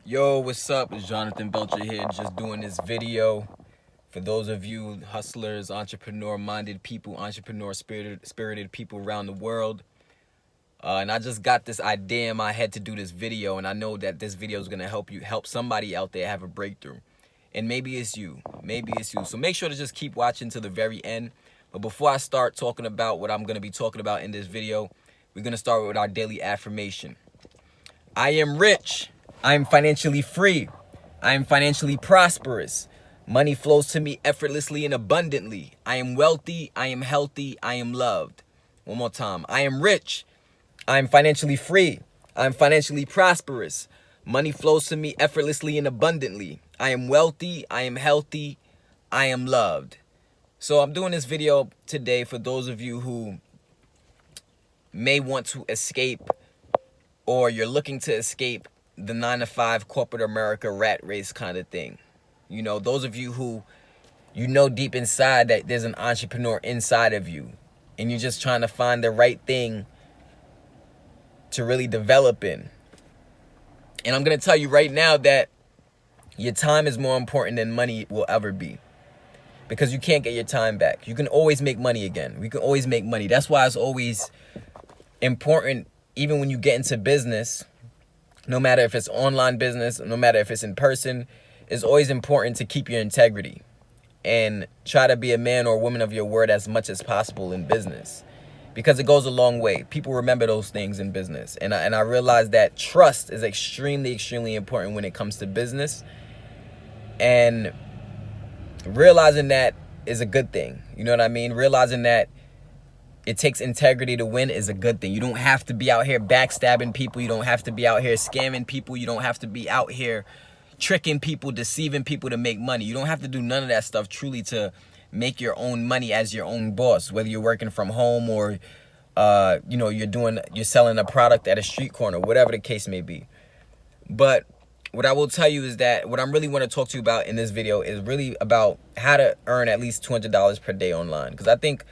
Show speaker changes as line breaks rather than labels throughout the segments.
Yo, what's up? It's Jonathan Belcher here, just doing this video for those of you hustlers, entrepreneur-minded people, entrepreneur-spirited people around the world. And I just got this idea in my head to do this video, and I know that this video is gonna help somebody out there have a breakthrough. And maybe it's you. So make sure to just keep watching to the very end. But before I start talking about what I'm gonna be talking about in this video, we're gonna start with our daily affirmation. I am rich. I am financially free. I am financially prosperous. Money flows to me effortlessly and abundantly. I am wealthy. I am healthy. I am loved. One more time. I am rich. I am financially free. I am financially prosperous. Money flows to me effortlessly and abundantly. I am wealthy. I am healthy. I am loved. So I'm doing this video today for those of you who may want to escape, or you're looking to escape the 9-to-5 corporate America rat race kind of thing. You know, those of you who, you know deep inside that there's an entrepreneur inside of you, and you're just trying to find the right thing to really develop in. And I'm going to tell you right now that your time is more important than money will ever be, because you can't get your time back. You can always make money again. We can always make money. That's why it's always important, even when you get into business, no matter if it's online business, no matter if it's in person, it's always important to keep your integrity and try to be a man or woman of your word as much as possible in business, because it goes a long way. People remember those things in business. And I realize that trust is extremely important when it comes to business. And realizing that is a good thing. You know what I mean? Realizing that it takes integrity to win is a good thing. You don't have to be out here backstabbing people. You don't have to be out here scamming people. You don't have to be out here tricking people, deceiving people to make money. You don't have to do none of that stuff truly to make your own money as your own boss, whether you're working from home or you're selling a product at a street corner, whatever the case may be. But what I will tell you is that what I'm really want to talk to you about in this video is really about how to earn at least $200 per day online. Because I think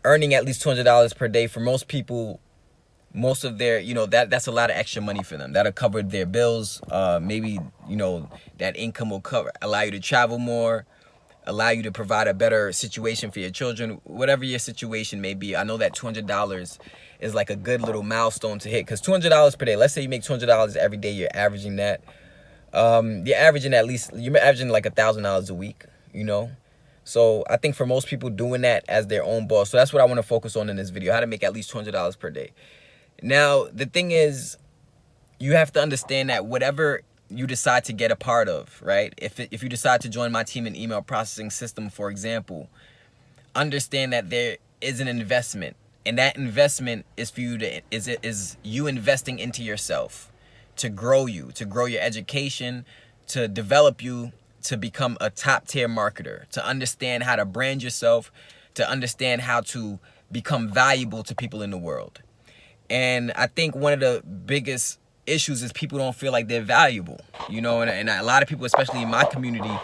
earning at least $200 per day for most people, most of their, that's a lot of extra money for them. That'll cover their bills. Maybe, that income will allow you to travel more, allow you to provide a better situation for your children, whatever your situation may be. I know that $200 is like a good little milestone to hit, because $200 per day, let's say you make $200 every day, you're averaging that. You're averaging like $1,000 a week, So I think for most people, doing that as their own boss. So that's what I want to focus on in this video, how to make at least $200 per day. Now, the thing is, you have to understand that whatever you decide to get a part of, right? If you decide to join my team in email processing system, for example, understand that there is an investment. And that investment is for you is you investing into yourself, to grow you, to grow your education, to develop you, to become a top tier marketer, to understand how to brand yourself, to understand how to become valuable to people in the world. And I think one of the biggest issues is people don't feel like they're valuable, and a lot of people, especially in my community,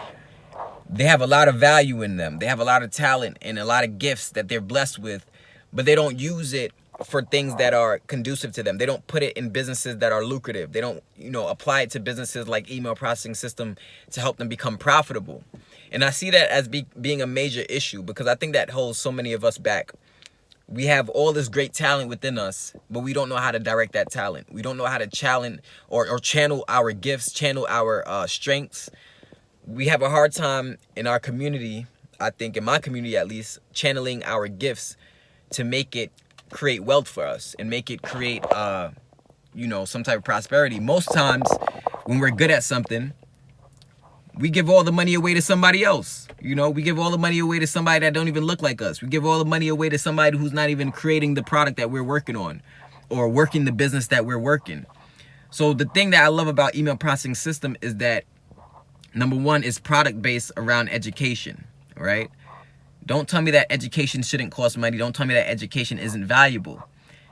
they have a lot of value in them. They have a lot of talent and a lot of gifts that they're blessed with, but they don't use it for things that are conducive to them. They don't put it in businesses that are lucrative. They don't, apply it to businesses like email processing system to help them become profitable. And I see that as being a major issue, because I think that holds so many of us back. We have all this great talent within us, but we don't know how to direct that talent. We don't know how to challenge or channel our gifts, channel our strengths. We have a hard time in our community, I think in my community at least, channeling our gifts to make it create wealth for us and make it create, some type of prosperity. Most times when we're good at something, we give all the money away to somebody else. We give all the money away to somebody that don't even look like us. We give all the money away to somebody who's not even creating the product that we're working on or working the business that we're working. So the thing that I love about email processing system is that, number one, is product based around education, right? Don't tell me that education shouldn't cost money. Don't tell me that education isn't valuable.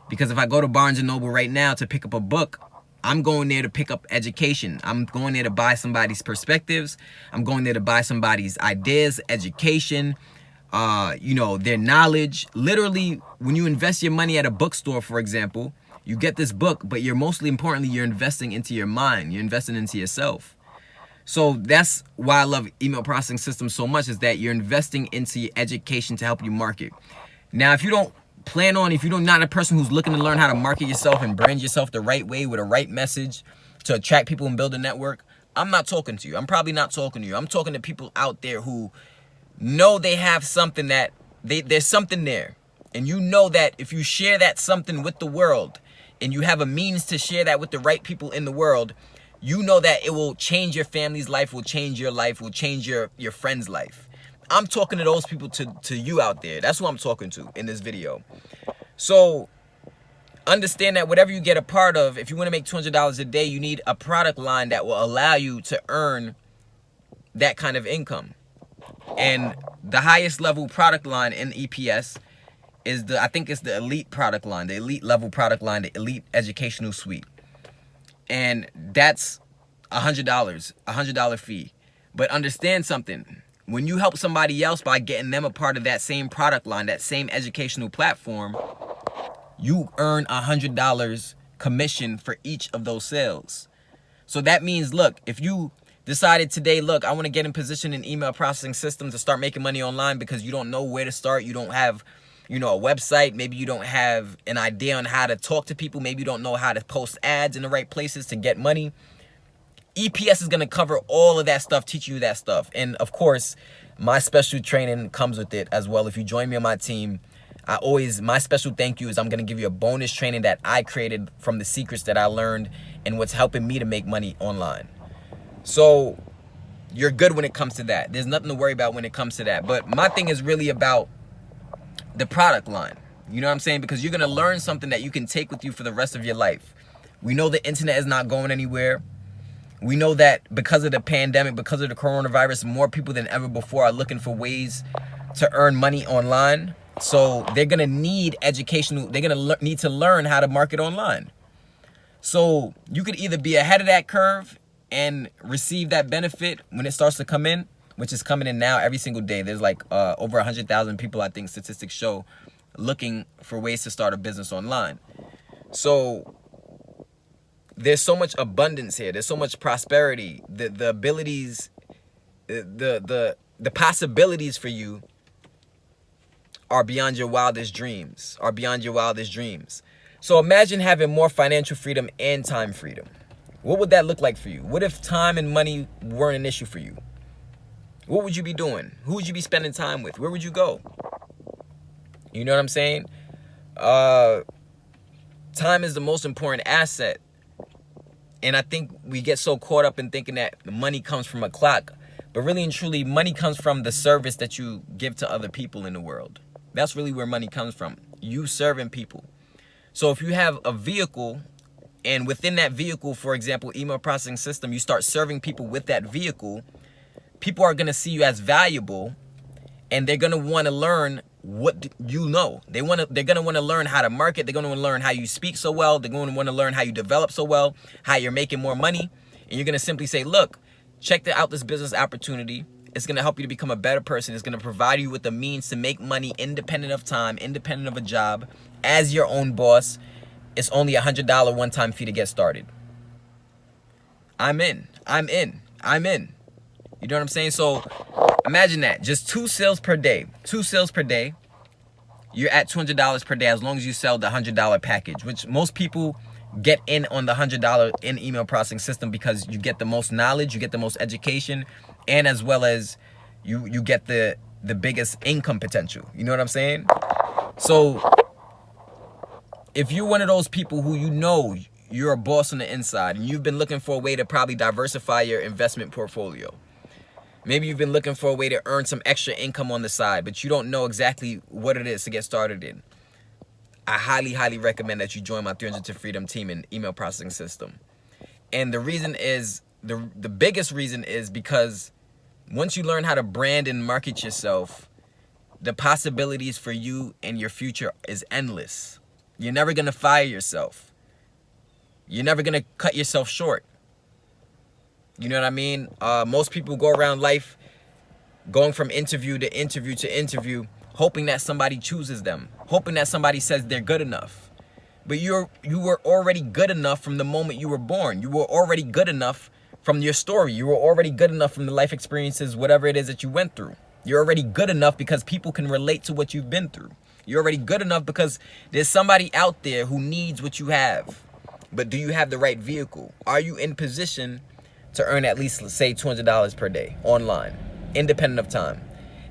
Because if I go to Barnes & Noble right now to pick up a book, I'm going there to pick up education. I'm going there to buy somebody's perspectives. I'm going there to buy somebody's ideas, education, their knowledge. Literally, when you invest your money at a bookstore, for example, You get this book, but you're mostly importantly, you're investing into your mind. You're investing into yourself. So that's why I love email processing systems so much, is that you're investing into your education to help you market. Now, if you don't plan on, if you're not a person who's looking to learn how to market yourself and brand yourself the right way with a right message to attract people and build a network, I'm not talking to you. I'm probably not talking to you. I'm talking to people out there who know they have something that there's something there. And you know that if you share that something with the world and you have a means to share that with the right people in the world, you know that it will change your family's life, will change your life, will change your friend's life. I'm talking to those people, to you out there. That's who I'm talking to in this video. So understand that whatever you get a part of, if you want to make $200 a day, you need a product line that will allow you to earn that kind of income. And the highest level product line in EPS is I think it's the elite product line, the elite level product line, the elite educational suite. And that's $100, $100 fee. But understand something. When you help somebody else by getting them a part of that same product line, that same educational platform, you earn $100 commission for each of those sales. So that means, look, if you decided today, look, I want to get in position in email processing systems to start making money online because you don't know where to start, you don't have, a website, maybe you don't have an idea on how to talk to people, maybe you don't know how to post ads in the right places to get money, EPS is going to cover all of that stuff, teach you that stuff. And of course, my special training comes with it as well. If you join me on my team, my special thank you is I'm going to give you a bonus training that I created from the secrets that I learned and what's helping me to make money online. So you're good when it comes to that. There's nothing to worry about when it comes to that. But my thing is really about the product line. You know what I'm saying? Because you're going to learn something that you can take with you for the rest of your life. We know the internet is not going anywhere. We know that because of the pandemic, because of the coronavirus, more people than ever before are looking for ways to earn money online. So they're going to need educational, they're going to need to learn how to market online. So you could either be ahead of that curve and receive that benefit when it starts to come in, which is coming in now every single day. There's like over 100,000 people, I think statistics show, looking for ways to start a business online. So there's so much abundance here. There's so much prosperity. The abilities, the possibilities for you are beyond your wildest dreams, So imagine having more financial freedom and time freedom. What would that look like for you? What if time and money weren't an issue for you? What would you be doing? Who would you be spending time with? Where would you go? You know what I'm saying? Time is the most important asset. And I think we get so caught up in thinking that money comes from a clock. But really and truly, money comes from the service that you give to other people in the world. That's really where money comes from. You serving people. So if you have a vehicle, and within that vehicle, for example, email processing system, you start serving people with that vehicle, people are going to see you as valuable, and they're going to want to learn what you know. They're going to want to learn how to market. They're going to want to learn how you speak so well. They're going to want to learn how you develop so well, how you're making more money. And you're going to simply say, look, check out this business opportunity. It's going to help you to become a better person. It's going to provide you with the means to make money independent of time, independent of a job, as your own boss. It's only $100 one-time fee to get started. I'm in. You know what I'm saying? So imagine that. Just 2 sales per day. 2 sales per day. You're at $200 per day as long as you sell the $100 package, which most people get in on the $100 in email processing system because you get the most knowledge, you get the most education, and as well as you get the biggest income potential. You know what I'm saying? So if you're one of those people who you're a boss on the inside and you've been looking for a way to probably diversify your investment portfolio, maybe you've been looking for a way to earn some extra income on the side, but you don't know exactly what it is to get started in, I highly, highly recommend that you join my 300 to Freedom team in email processing system. And the reason is, the biggest reason is because once you learn how to brand and market yourself, the possibilities for you and your future is endless. You're never going to fire yourself. You're never going to cut yourself short. You know what I mean? Most people go around life going from interview to interview to interview, hoping that somebody chooses them, hoping that somebody says they're good enough. But you were already good enough from the moment you were born. You were already good enough from your story. You were already good enough from the life experiences, whatever it is that you went through. You're already good enough because people can relate to what you've been through. You're already good enough because there's somebody out there who needs what you have. But do you have the right vehicle? Are you in position to earn at least, let's say, $200 per day online, independent of time?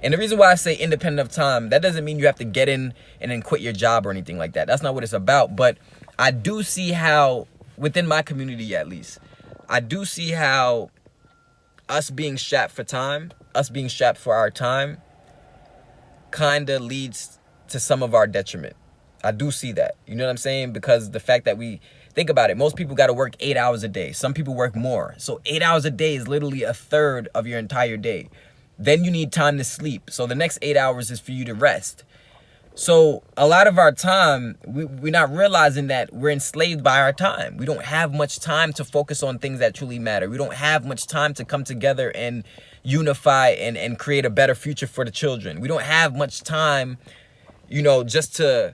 And the reason why I say independent of time, that doesn't mean you have to get in and then quit your job or anything like that. That's not what it's about. But I do see how, within my community at least, I do see how us being strapped for time, us being strapped for our time, kind of leads to some of our detriment. I do see that. You know what I'm saying? Because the fact that think about it, most people got to work 8 hours a day. Some people work more. So 8 hours a day is literally a third of your entire day. Then you need time to sleep. So the next 8 hours is for you to rest. So a lot of our time, we're not realizing that we're enslaved by our time. We don't have much time to focus on things that truly matter. We don't have much time to come together and unify and create a better future for the children. We don't have much time, just to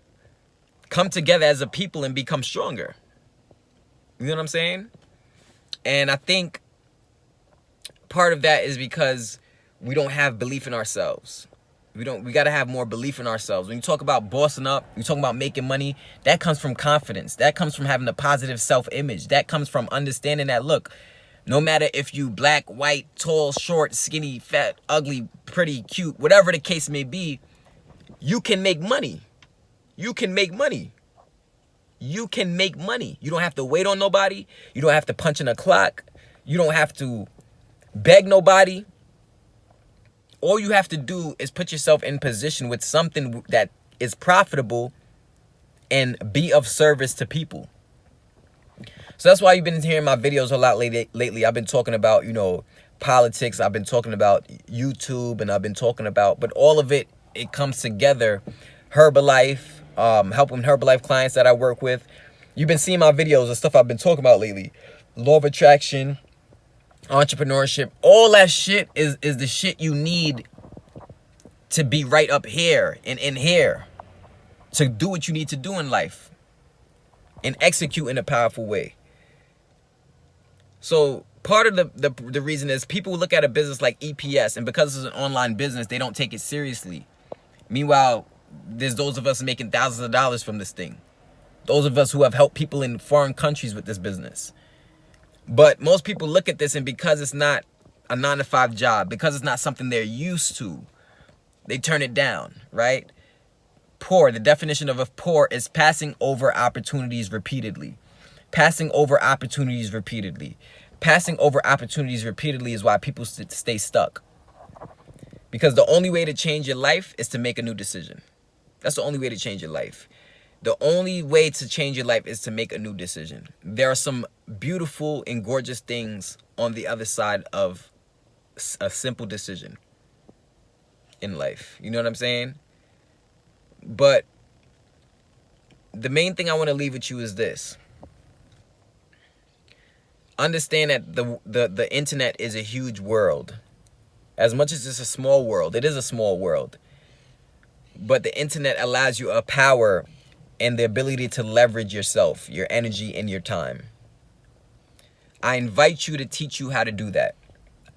come together as a people and become stronger. You know what I'm saying? And I think part of that is because we don't have belief in ourselves. We got to have more belief in ourselves. When you talk about bossing up, you talk about making money, that comes from confidence. That comes from having a positive self-image. That comes from understanding that, look, no matter if you black, white, tall, short, skinny, fat, ugly, pretty, cute, whatever the case may be, you can make money. You can make money. You can make money. You don't have to wait on nobody. You don't have to punch in a clock. You don't have to beg nobody. All you have to do is put yourself in position with something that is profitable and be of service to people. So that's why you've been hearing my videos a lot lately. I've been talking about, politics. I've been talking about YouTube, and I've been talking about, but all of it comes together. Herbalife, helping Herbalife clients that I work with. You've been seeing my videos and stuff I've been talking about lately. Law of attraction, entrepreneurship, all that shit is the shit you need to be right up here and in here, to do what you need to do in life and execute in a powerful way. So part of the reason is people look at a business like EPS, and because it's an online business, they don't take it seriously. Meanwhile, there's those of us making thousands of dollars from this thing. Those of us who have helped people in foreign countries with this business. But most people look at this, and because it's not a 9-to-5 job, because it's not something they're used to, they turn it down, right? Poor, the definition of a poor is passing over opportunities repeatedly. Passing over opportunities repeatedly. Passing over opportunities repeatedly is why people stay stuck. Because the only way to change your life is to make a new decision. That's the only way to change your life. The only way to change your life is to make a new decision. There are some beautiful and gorgeous things on the other side of a simple decision in life. You know what I'm saying? But the main thing I want to leave with you is this. Understand that the internet is a huge world. As much as it's a small world, it is a small world. But the internet allows you a power and the ability to leverage yourself, your energy, and your time. I invite you to teach you how to do that.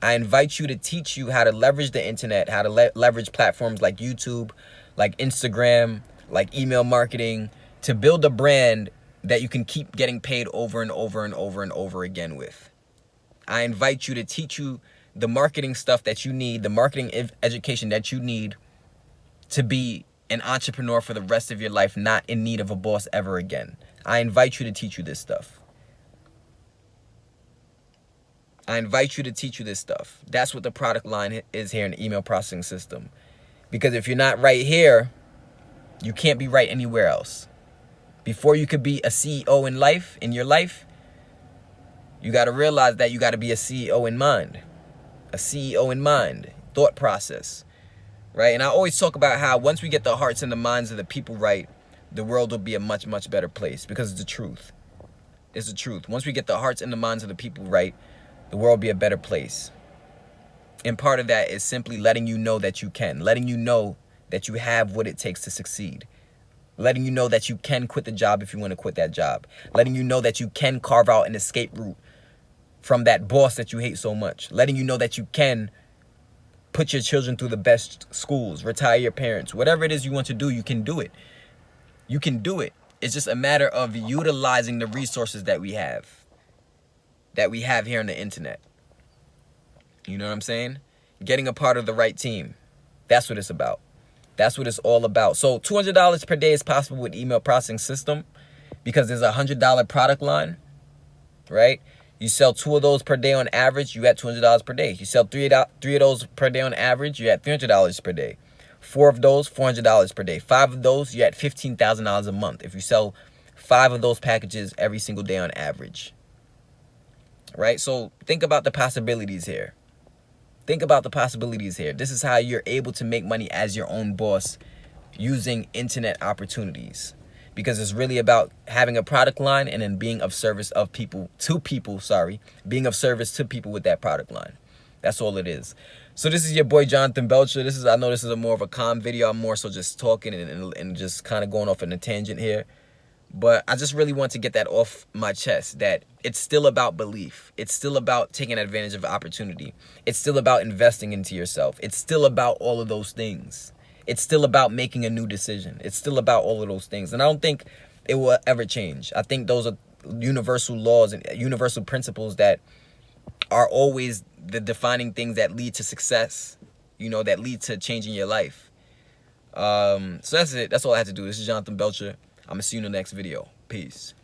I invite you to teach you how to leverage the internet, how to leverage platforms like YouTube, like Instagram, like email marketing, to build a brand that you can keep getting paid over and over and over and over again with. I invite you to teach you the marketing stuff that you need, the marketing education that you need to be an entrepreneur for the rest of your life, not in need of a boss ever again. I invite you to teach you this stuff. I invite you to teach you this stuff. That's what the product line is here in the email processing system. Because if you're not right here, you can't be right anywhere else. Before you could be a CEO in your life, you got to realize that you got to be a CEO in mind. A CEO in mind, thought process, right? And I always talk about how once we get the hearts and the minds of the people right, the world will be a much, much better place, because it's the truth. It's the truth. Once we get the hearts and the minds of the people right, the world will be a better place. And part of that is simply letting you know that you can, letting you know that you have what it takes to succeed. letting you know that you can quit the job if you want to quit that job, letting you know that you can carve out an escape route from that boss that you hate so much, letting you know that you can put your children through the best schools, retire your parents, whatever it is you want to do, you can do it. You can do it. It's just a matter of utilizing the resources that we have here on the internet. You know what I'm saying? Getting a part of the right team. That's what it's about. That's what it's all about. So $200 per day is possible with email processing system because there's a $100 product line, right? You sell 2 of those per day on average, you at $200 per day. You sell three of those per day on average, you at $300 per day. 4 of those, $400 per day. 5 of those, you at $15,000 a month if you sell 5 of those packages every single day on average, right? So think about the possibilities here. Think about the possibilities here. This is how you're able to make money as your own boss using internet opportunities. Because it's really about having a product line and then being of service of people to people, being of service to people with that product line. That's all it is. So this is your boy Jonathan Belcher. I know this is more of a calm video. I'm more so just talking and just kind of going off on a tangent here. But I just really want to get that off my chest, that it's still about belief. It's still about taking advantage of opportunity. It's still about investing into yourself. It's still about all of those things. It's still about making a new decision. It's still about all of those things. And I don't think it will ever change. I think those are universal laws and universal principles that are always the defining things that lead to success, you know, that lead to changing your life. So that's it. That's all I had to do. This is Jonathan Belcher. I'm going to see you in the next video. Peace.